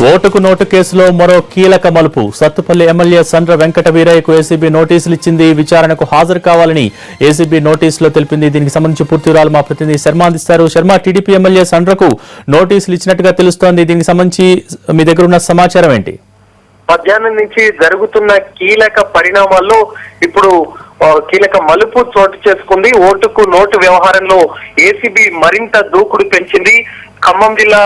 ఓటుకు నోటు కేసులో మరో కీలక మలుపు. సత్తుపల్లి ఎమ్మెల్యే సండ్ర వెంకట వీరయ్యకు ఏసీబీ నోటీసులు ఇచ్చింది. విచారణకు హాజరు కావాలని ఏసీబీ నోటీసులో తెలిపింది. దీనికి సంబంధించి పూర్తి వివరాలు మా ప్రతినిధి శర్మ అందిస్తారు. శర్మ, టీడీపీ ఎమ్మెల్యే సండ్రకు నోటీసులు ఇచ్చినట్టుగా తెలుస్తోంది. దీనికి సంబంధించి మీ దగ్గర ఉన్న సమాచారం ఏంటి? మధ్యాహ్నం నుంచి జరుగుతున్న కీలక పరిణామాల్లో ఇప్పుడు కీలక మలుపు చోటు చేసుకుంది. ఓటుకు నోటు వ్యవహారంలో ఏసీబీ మరింత దూకుడు పెంచింది. ఖమ్మం జిల్లా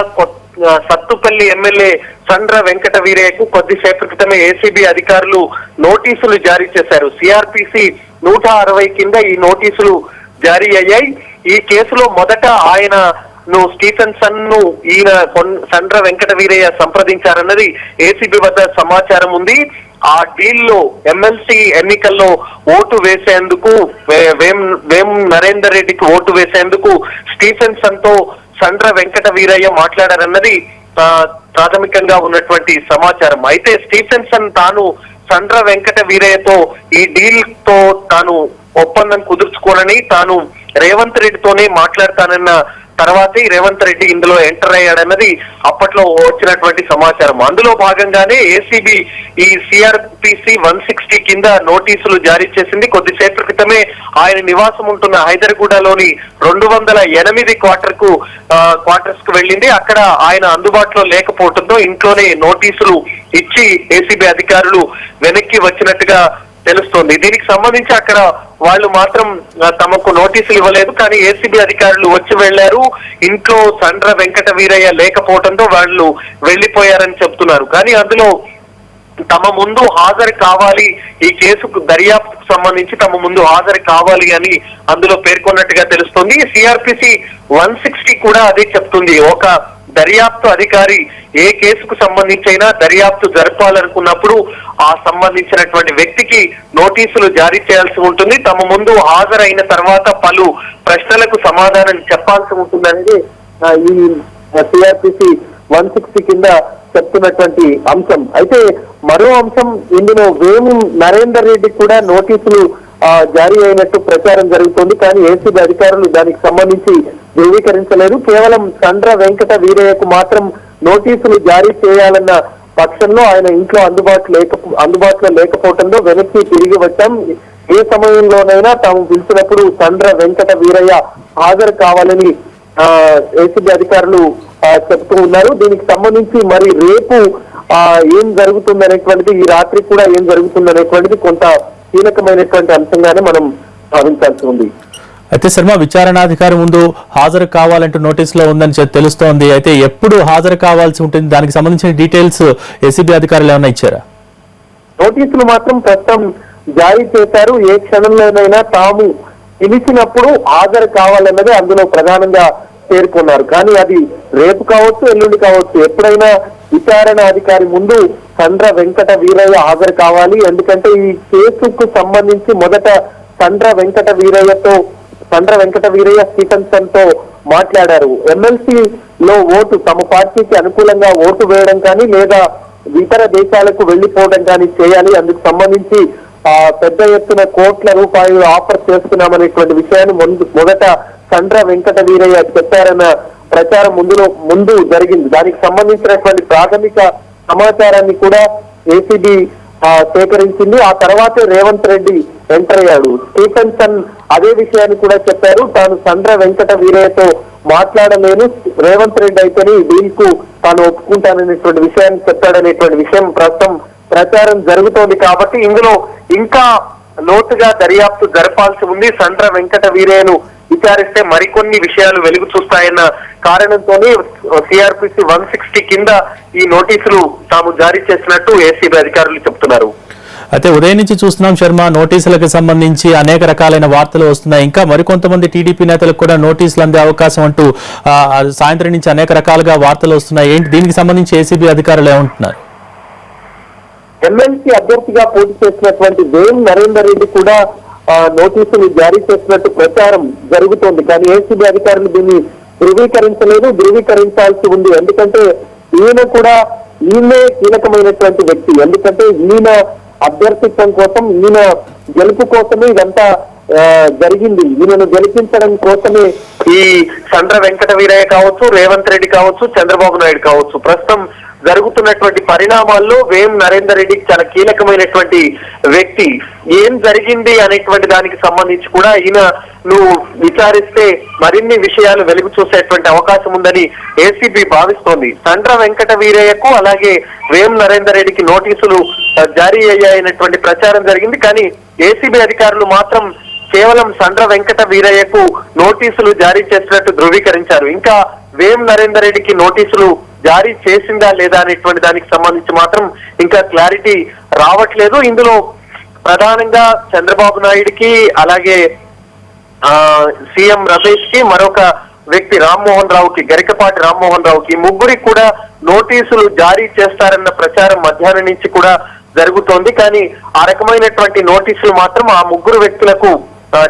సత్తుపల్లి ఎమ్మెల్యే సండ్ర వెంకట వీరయ్యకు కొద్దిసేపటి క్రితమే ఏసీబీ అధికారులు నోటీసులు జారీ చేశారు. సిఆర్పిసి 160 కింద ఈ నోటీసులు జారీ అయ్యాయి. ఈ కేసులో మొదట స్టీఫెన్సన్ ను ఈయన సండ్ర వెంకట వీరయ్య సంప్రదించారన్నది ఏసీబీ వద్ద సమాచారం ఉంది. ఆ డీల్ లో ఎమ్మెల్సీ ఎన్నికల్లో ఓటు వేసేందుకు వేం నరేందర్ రెడ్డికి ఓటు వేసేందుకు స్టీఫెన్సన్ తో సండ్ర వెంకట వీరయ్య మాట్లాడారన్నది ప్రాథమికంగా ఉన్నటువంటి సమాచారం. అయితే స్టీఫెన్సన్ తాను సండ్ర వెంకట వీరయ్యతో ఈ డీల్ తో తాను ఒప్పందం కుదుర్చుకోనని, తాను రేవంత్ రెడ్డితోనే మాట్లాడతానన్న తర్వాతే రేవంత్ రెడ్డి ఇందులో ఎంటర్ అయ్యాడన్నది అప్పట్లో వచ్చినటువంటి సమాచారం. అందులో భాగంగానే ఏసీబీ ఈ సిఆర్పిసి 160 కింద నోటీసులు జారీ చేసింది. కొద్దిసేపటి క్రితమే ఆయన నివాసం ఉంటున్న హైదర్గూడలోని 208 క్వార్టర్స్ కు వెళ్ళింది. అక్కడ ఆయన అందుబాటులో లేకపోవడంతో ఇంట్లోనే నోటీసులు ఇచ్చి ఏసీబీ అధికారులు వెనక్కి వచ్చినట్టుగా తెలుస్తోంది. దీనికి సంబంధించి అక్కడ వాళ్ళు మాత్రం తమకు నోటీసులు ఇవ్వలేదు, కానీ ఏసీబీ అధికారులు వచ్చి వెళ్లారు. ఇంట్లో సండ్ర వెంకట వీరయ్య లేకపోవడంతో వాళ్ళు వెళ్లిపోయారని చెప్తున్నారు. కానీ అందులో తమ ముందు హాజరు కావాలి, ఈ కేసుకు దర్యాప్తుకు సంబంధించి తమ ముందు హాజరు కావాలి అని అందులో పేర్కొన్నట్టుగా తెలుస్తుంది. సిఆర్పిసి 160 కూడా అదే చెప్తుంది. ఒక దర్యాప్తు అధికారి ఏ కేసుకు సంబంధించైనా దర్యాప్తు జరపాలనుకున్నప్పుడు ఆ సంబంధించినటువంటి వ్యక్తికి నోటీసులు జారీ చేయాల్సి ఉంటుంది. తమ ముందు హాజరైన తర్వాత పలు ప్రశ్నలకు సమాధానం చెప్పాల్సి ఉంటుందనేది ఈ సిఆర్పిసి 160 కింద చెప్తున్నటువంటి అంశం. అయితే మరో అంశం, ఇందులో వేము నరేందర్ రెడ్డికి కూడా నోటీసులు జారీ అయినట్టు ప్రచారం జరుగుతుంది. కానీ ఏసీబీ అధికారులు దానికి సంబంధించి ధృవీకరించలేదు. కేవలం సండ్ర వెంకట వీరయ్యకు మాత్రం నోటీసులు జారీ చేయాలన్న పక్షంలో ఆయన ఇంట్లో అందుబాటులో లేకపోవడంతో వెనక్కి తిరిగి వచ్చాం. ఏ సమయంలోనైనా తాము పిలిచినప్పుడు సండ్ర వెంకట వీరయ్య హాజరు కావాలని ఏసీబీ అధికారులు చెప్తూ ఉన్నారు. దీనికి సంబంధించి మరి రేపు ఏం జరుగుతుందనేటువంటిది, ఈ రాత్రి కూడా ఏం జరుగుతుందనేటువంటిది కొంత కీలకమైనటువంటి అంశంగానే మనం భావించాల్సి ఉంది. అయితే శర్మ, విచారణాధికారి ముందు హాజరు కావాలంటూ నోటీసులో ఉందని తెలుస్తోంది. అయితే ఎప్పుడు హాజరు కావాల్సి ఉంటుంది, దానికి సంబంధించిన డీటెయిల్స్ ఏసీబీ అధికారులు ఏమైనా ఇచ్చారా? నోటీసులు మాత్రం ప్రస్తుతం జారీ చేశారు. ఏ క్షణంలోనైనా తాము పిలిచినప్పుడు హాజరు కావాలన్నది అందులో ప్రధానంగా పేర్కొన్నారు. కానీ అది రేపు కావచ్చు, ఎల్లుండి కావచ్చు, ఎప్పుడైనా విచారణ అధికారి ముందు సండ్ర వెంకట వీరయ్య హాజరు కావాలి. ఎందుకంటే ఈ కేసుకు సంబంధించి మొదట సండ్ర వెంకట వీరయ్య స్టీఫెన్సన్ తో మాట్లాడారు. ఎమ్మెల్సీలో ఓటు తమ పార్టీకి అనుకూలంగా ఓటు వేయడం కానీ లేదా ఇతర దేశాలకు వెళ్లిపోవడం కానీ చేయాలి. అందుకు సంబంధించి పెద్ద ఎత్తున కోట్ల రూపాయలు ఆఫర్ చేస్తున్నామనేటువంటి విషయాన్ని మొదట సండ్ర వెంకట వీరయ్య చెప్పారన్న ప్రచారం ముందు జరిగింది. దానికి సంబంధించినటువంటి ప్రాథమిక సమాచారాన్ని కూడా ఏసీబీ సేకరించింది. ఆ తర్వాతే రేవంత్ రెడ్డి ఎంటర్ అయ్యాడు. స్టీఫెన్సన్ అదే విషయాన్ని కూడా చెప్పారు. తాను సండ్ర వెంకట వీరయ్యతో మాట్లాడలేను, రేవంత్ రెడ్డి అయితేనే డీల్ కు తాను ఒప్పుకుంటాననేటువంటి విషయాన్ని చెప్పాడనేటువంటి విషయం ప్రస్తుతం ప్రచారం జరుగుతోంది. కాబట్టి ఇందులో ఇంకా లోతుగా దర్యాప్తు జరపాల్సి ఉంది. సండ్ర వెంకట వీరయ్యను విచారిస్తే మరికొన్ని విషయాలు వెలుగు చూస్తాయన్న కారణంతోనే సిఆర్పిసి 160 కింద ఈ నోటీసులు తాము జారీ చేసినట్టు ఏసీబీ అధికారులు చెప్తున్నారు. అయితే ఉదయం నుంచి చూస్తున్నాం శర్మ, నోటీసులకు సంబంధించి అనేక రకాలైన వార్తలు వస్తున్నాయి. ఇంకా మరికొంతమంది టీడీపీ నేతలకు కూడా నోటీసులు అందే అవకాశం అంటూ సాయంత్రం నుంచి అనేక రకాలుగా వార్తలు వస్తున్నాయి. ఏంటి దీనికి సంబంధించి ఏసీబీ అధికారులు ఏమంటున్నారు? ఎమ్మెల్సీ అభ్యర్థిగా పోటీ చేసినటువంటి వేం నరేందర్ రెడ్డి కూడా నోటీసులు జారీ చేసినట్టు ప్రచారం జరుగుతోంది. కానీ ఏసీబీ అధికారులు దీన్ని ధృవీకరించాల్సి ఉంది. ఎందుకంటే ఈయనే కీలకమైనటువంటి వ్యక్తి. ఎందుకంటే ఈయన అభ్యర్థిత్వం కోసం, ఈయన గెలుపు కోసమే ఇదంతా జరిగింది. ఈయనను గెలిపించడం కోసమే ఈ సండ్ర వెంకట వీరయ్య కావచ్చు, రేవంత్ రెడ్డి కావచ్చు, చంద్రబాబు నాయుడు కావచ్చు, ప్రస్తుతం జరుగుతున్నటువంటి పరిణామాల్లో వేం నరేందర్ రెడ్డికి చాలా కీలకమైనటువంటి వ్యక్తి. ఏం జరిగింది అనేటువంటి దానికి సంబంధించి కూడా ఈయన నువ్వు విచారిస్తే మరిన్ని విషయాలు వెలుగు చూసేటువంటి అవకాశం ఉందని ఏసీబీ భావిస్తోంది. సండ్ర వెంకట వీరయ్యకు అలాగే వేం నరేందర్ రెడ్డికి నోటీసులు జారీ అయ్యాయనేటువంటి ప్రచారం జరిగింది. కానీ ఏసీబీ అధికారులు మాత్రం కేవలం సండ్ర వెంకట వీరయ్యకు నోటీసులు జారీ చేసినట్టు ధృవీకరించారు. ఇంకా వేం నరేందర్ రెడ్డికి నోటీసులు జారీ చేసిందా లేదా అనేటువంటి దానికి సంబంధించి మాత్రం ఇంకా క్లారిటీ రావట్లేదు. ఇందులో ప్రధానంగా చంద్రబాబు నాయుడికి అలాగే సీఎం రమేష్ కి మరొక వ్యక్తి రామ్మోహన్ రావుకి, గరికపాటి రామ్మోహన్ రావుకి, ముగ్గురికి కూడా నోటీసులు జారీ చేస్తారన్న ప్రచారం మధ్యాహ్నం నుంచి కూడా జరుగుతోంది. కానీ ఆ రకమైనటువంటి నోటీసులు మాత్రం ఆ ముగ్గురు వ్యక్తులకు,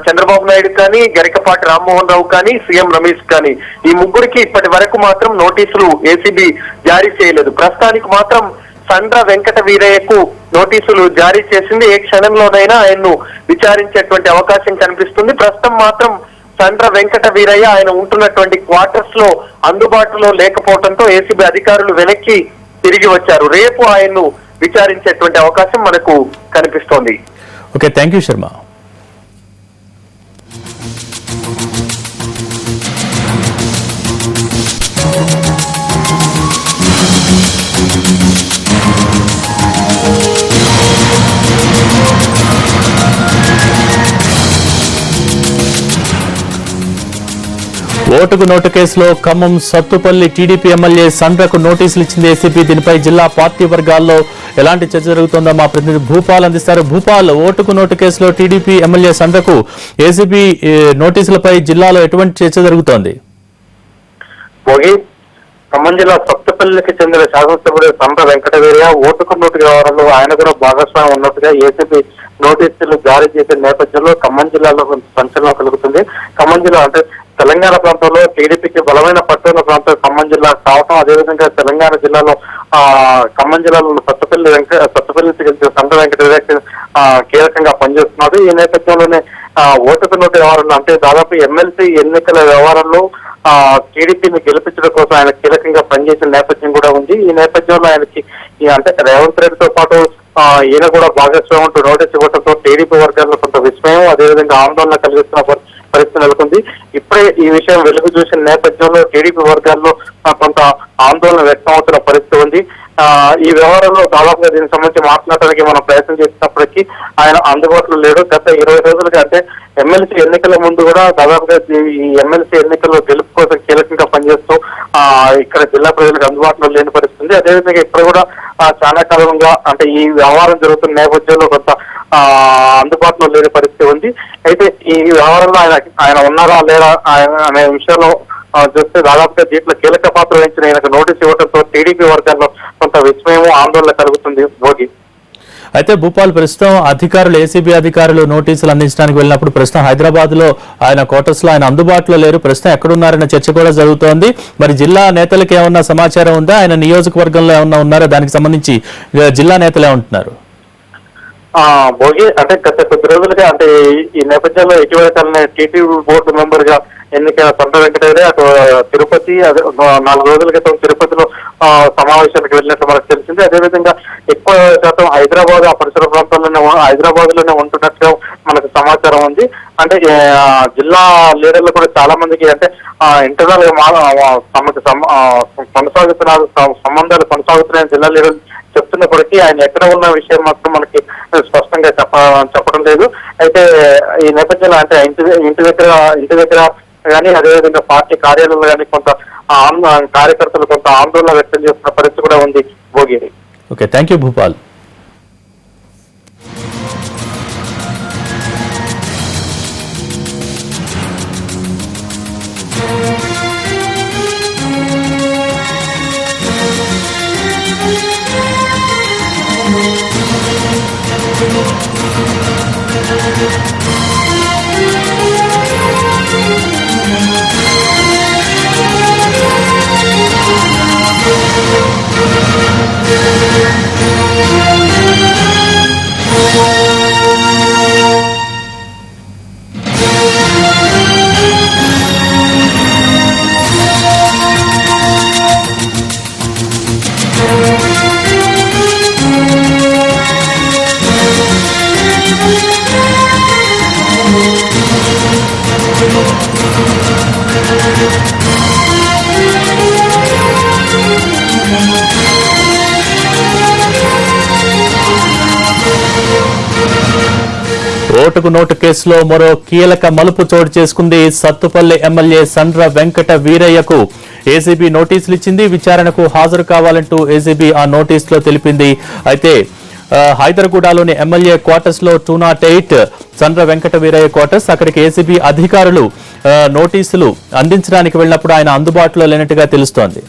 చంద్రబాబు నాయుడు కానీ, గరికపాటి రామ్మోహన్ రావు కానీ, సీఎం రమేష్ కానీ, ఈ ముగ్గురికి ఇప్పటి వరకు మాత్రం నోటీసులు ఏసీబీ జారీ చేయలేదు. ప్రస్తుతానికి మాత్రం సండ్ర వెంకట వీరయ్యకు నోటీసులు జారీ చేసింది. ఏ క్షణంలోనైనా ఆయన్ను విచారించేటువంటి అవకాశం కనిపిస్తుంది. ప్రస్తుతం మాత్రం సండ్ర వెంకట వీరయ్య ఆయన ఉంటున్నటువంటి క్వార్టర్స్ లో అందుబాటులో లేకపోవడంతో ఏసీబీ అధికారులు వెనక్కి తిరిగి వచ్చారు. రేపు ఆయన్ను విచారించేటువంటి అవకాశం మనకు కనిపిస్తోంది. Okay, thank you Sharma. ఓటుకు నోటు కేసులో ఖమ్మం సత్తుపల్లి టీడీపీ ఎమ్మెల్యే సండ్రకు నోటీసులు ఇచ్చింది ఏసీబీ. దీనిపై జిల్లా పార్టీ వర్గాల్లో ఎలాంటి చర్చ జరుగుతుందో మా ప్రతినిధి భూపాల్ అందిస్తారు. భూపాల్, ఓటుకు నోటు కేసులో టీడీపీ ఎమ్మెల్యే సండ్రకు ఏసీబీ నోటీసులపై జిల్లాలో ఎటువంటి చర్చ జరుగుతోంది? ఖమ్మం జిల్లా సత్తుపల్లికి చెందిన శాసనసభ్యుడు సండ్ర వెంకట వీరయ్య ఓటుకు నోటు వ్యవహారంలో ఆయన కూడా భాగస్వామ్యం ఉన్నట్టుగా ఏసీబీ నోటీసులు జారీ చేసే నేపథ్యంలో ఖమ్మం జిల్లాలో కొంత సంచలనం కలుగుతుంది. ఖమ్మం జిల్లా అంటే తెలంగాణ ప్రాంతంలో టీడీపీకి బలమైన పట్టున్న ప్రాంతం ఖమ్మం జిల్లా కావటం, అదేవిధంగా తెలంగాణ జిల్లాలో ఖమ్మం జిల్లాలో సత్తుపల్లికి గెలిచిన సండ్ర వెంకట వీరయ్య కీలకంగా పనిచేస్తున్నారు. ఈ నేపథ్యంలోనే ఓటుకు నోటు వ్యవహారంలో అంటే దాదాపు ఎమ్మెల్సీ ఎన్నికల వ్యవహారంలో టీడీపీని గెలిపించడం కోసం ఆయన కీలకంగా పనిచేసిన నేపథ్యం కూడా ఉంది. ఈ నేపథ్యంలో ఆయనకి అంటే రేవంత్ రెడ్డితో పాటు ఈయన కూడా భాగస్వామ్యం ఉంటూ నోటీస్ ఇవ్వడంతో టీడీపీ వర్గాల్లో కొంత విస్మయం, అదేవిధంగా ఆందోళన కలిగిస్తున్న పరిస్థితి నెలకొంది. ఇప్పుడే ఈ విషయం వెలుగు చూసిన నేపథ్యంలో టీడీపీ వర్గాల్లో కొంత ఆందోళన వ్యక్తం అవుతున్న పరిస్థితి ఉంది. ఈ వ్యవహారంలో దాదాపుగా దీనికి సంబంధించి మాట్లాడడానికి మనం ప్రయత్నం చేసినప్పటికీ ఆయన అందుబాటులో లేడు. గత 20 రోజులుగా అంటే ఎమ్మెల్సీ ఎన్నికల ముందు కూడా దాదాపుగా ఈ ఎమ్మెల్సీ ఎన్నికల్లో గెలుపు కోసం కీలకంగా పనిచేస్తూ ఇక్కడ జిల్లా ప్రజలకు అందుబాటులో లేని పరిస్థితి. అదేవిధంగా ఇక్కడ కూడా చాలా కాలంగా అంటే ఈ వ్యవహారం జరుగుతున్న నేపథ్యంలో కొంత అందుబాటులో లేని పరిస్థితి ఉంది. అయితే ఈ వ్యవహారంలో ఆయన ఉన్నారా లేదా అనే విషయంలో చూస్తే దాదాపుగా దీంట్లో కీలక పాత్ర వహించిన ఆయనకు నోటీస్ ఇవ్వడంతో టీడీపీ వర్గాల్లో కొంత విస్మయం, ఆందోళన కలుగుతుంది. భోగి అయితే భూపాల్, ప్రస్తుతం అధికారులు ఏసీబీ అధికారులు నోటీసులు అందించడానికి వెళ్ళినప్పుడు ప్రస్తుతం హైదరాబాద్ లో ఆయన క్వార్టర్స్ లో ఆయన అందుబాటులో లేరు. ప్రస్తుతం ఎక్కడున్నారన్న చర్చ కూడా జరుగుతోంది. మరి జిల్లా నేతలకు ఏమన్నా సమాచారం ఉందా? ఆయన నియోజకవర్గంలో ఏమన్నా ఉన్నారా? దానికి సంబంధించి జిల్లా నేతలు ఏమంటున్నారు? భోగి అంటే గత కొద్ది రోజులుగా అంటే ఈ నేపథ్యంలో ఇటీవల కాలంలో టీటీవీ బోర్డు మెంబర్ గా ఎన్నికైన సండ్ర వెంకట వీరయ్య అటు తిరుపతి 4 రోజుల క్రితం తిరుపతిలో సమావేశానికి వెళ్ళినట్టు మనకు తెలిసింది. అదేవిధంగా ఎక్కువ శాతం హైదరాబాద్ ఆ పరిసర ప్రాంతాల్లోనే హైదరాబాద్ లోనే ఉంటున్నట్టుగా మనకు సమాచారం ఉంది. అంటే జిల్లా లీడర్లు కూడా చాలా మందికి అంటే ఇంటర్నల్ గా తమకు సంబంధాలు కొనసాగుతున్నాయని జిల్లా లీడర్లు చెప్తున్నప్పటికీ ఆయన ఎక్కడ ఉన్న విషయం మాత్రం మనకి స్పష్టంగా చెప్పడం లేదు. అయితే ఈ నేపథ్యంలో అంటే ఇంటి దగ్గర కానీ అదేవిధంగా పార్టీ కార్యాలయంలో కానీ కొంత కార్యకర్తలు కొంత ఆందోళన వ్యక్తం చేస్తున్న పరిస్థితి కూడా ఉంది. Bhogi okay, thank you Bhupal. ఓటుకు నోటు కేసులో మరో కీలక మలుపు చోటు చేసుకుంది. సత్తుపల్లి ఎమ్మెల్యే సండ్ర వెంకట వీరయ్యకు ఏసీబీ నోటీసులు ఇచ్చింది. విచారణకు హాజరు కావాలంటూ ఏసీబీ ఆ నోటీసులో తెలిపింది. అయితే హైదరాబాద్లోని ఎమ్మెల్యే క్వార్టర్స్ లో 208 సండ్ర వెంకట వీరయ్య క్వార్టర్స్, అక్కడికి ఏసీబీ అధికారులు నోటీసులు అందించడానికి వెళ్ళినప్పుడు ఆయన అందుబాటులో లేనట్టుగా తెలుస్తోంది.